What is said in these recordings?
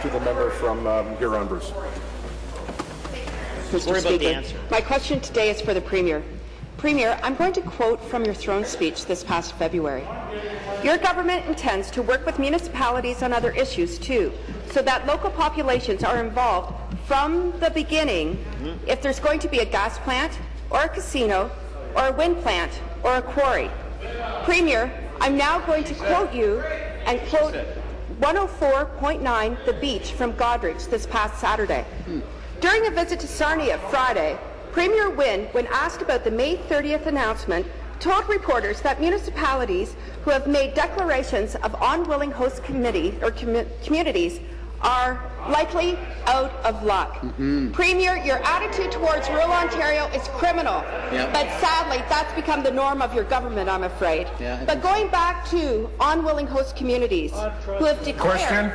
to the member from Huron-Bruce. Mr. Speaker, my question today is for the Premier. Premier, I'm going to quote from your throne speech this past February. Your government intends to work with municipalities on other issues too, so that local populations are involved from the beginning if there's going to be a gas plant or a casino or a wind plant or a quarry. Premier, I'm now going to quote you and quote 104.9 The Beach from Godric's this past Saturday. During a visit to Sarnia Friday, Premier Wynne, when asked about the May 30th announcement, told reporters that municipalities who have made declarations of unwilling host communities are likely out of luck. Premier, your attitude towards rural Ontario is criminal, but sadly that's become the norm of your government, I'm afraid. But going back to unwilling host communities who have declared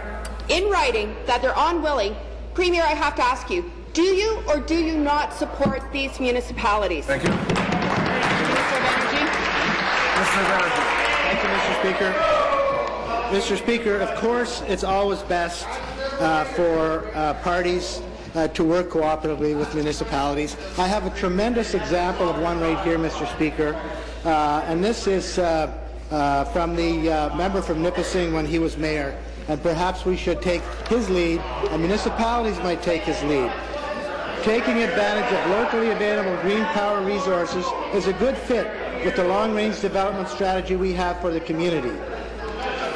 in writing that they're unwilling, Premier, I have to ask you, do you or do you not support these municipalities? Thank you. Minister of Energy. Minister of Energy. Thank you, Mr. Speaker. Mr. Speaker, of course, it's always best for parties to work cooperatively with municipalities. I have a tremendous example of one right here, Mr. Speaker, and this is from the member from Nipissing when he was mayor, and perhaps we should take his lead, and municipalities might take his lead. Taking advantage of locally available green power resources is a good fit with the long-range development strategy we have for the community.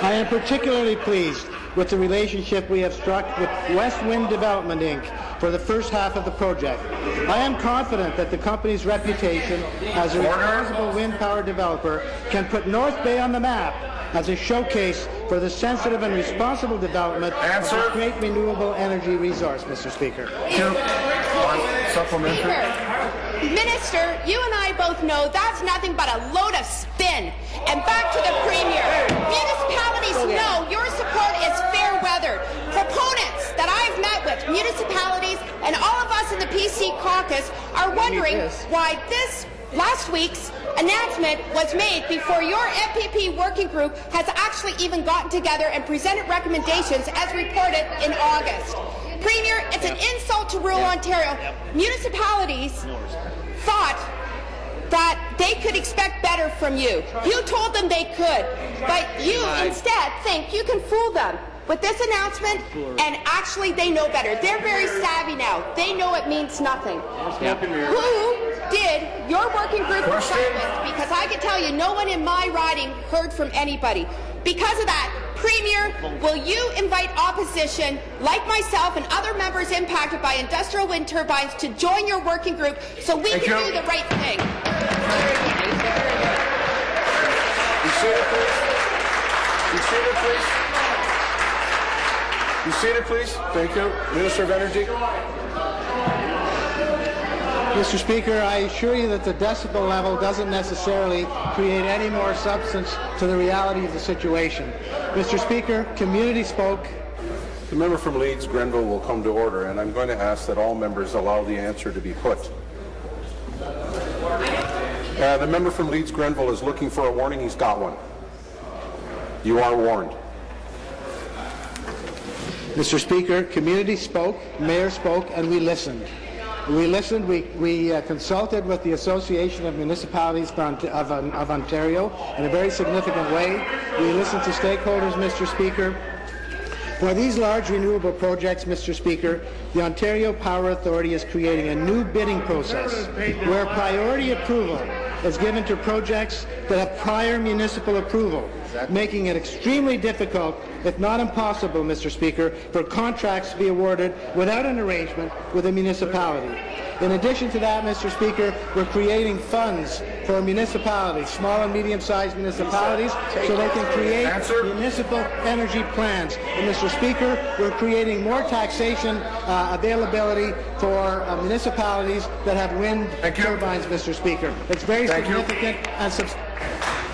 I am particularly pleased with the relationship we have struck with West Wind Development, Inc. for the first half of the project. I am confident that the company's reputation as a responsible wind power developer can put North Bay on the map as a showcase for the sensitive and responsible development of this great renewable energy resource, Mr. Speaker. Supplementary. Minister, you and I both know that's nothing but a load of spin. And back to the Premier. Municipalities know your support is fair-weathered. Proponents that I've met with, municipalities, and all of us in the PC caucus are wondering why this last week's announcement was made before your MPP working group has actually even gotten together and presented recommendations as reported in August. Premier, it's an insult to rural Ontario. Municipalities thought that they could expect better from you. You told them they could, but you instead think you can fool them with this announcement, and actually they know better. They're very savvy now. They know it means nothing. Who did your working group consult with? Because I can tell you no one in my riding heard from anybody. Because of that, Premier, will you invite opposition, like myself and other members impacted by industrial wind turbines, to join your working group so we can do the right thing? Be seated, please. Be seated, please. Be seated, please. Thank you. Minister of Energy. Mr. Speaker, I assure you that the decibel level doesn't necessarily create any more substance to the reality of the situation. Mr. Speaker, community spoke. The member from Leeds Grenville will come to order, and I'm going to ask that all members allow the answer to be put. The member from Leeds Grenville is looking for a warning. He's got one. You are warned. Mr. Speaker, community spoke, mayor spoke, and we listened. We listened, we consulted with the Association of Municipalities of Ontario in a very significant way. We listened to stakeholders, Mr. Speaker. For these large renewable projects, Mr. Speaker, the Ontario Power Authority is creating a new bidding process where priority approval is given to projects that have prior municipal approval, making it extremely difficult, if not impossible, Mr. Speaker, for contracts to be awarded without an arrangement with a municipality. In addition to that, Mr. Speaker, we're creating funds for municipalities, small and medium-sized municipalities, so they can create municipal energy plans. And, Mr. Speaker, we're creating more taxation availability for municipalities that have wind turbines, Mr. Speaker. It's very significant and substantial.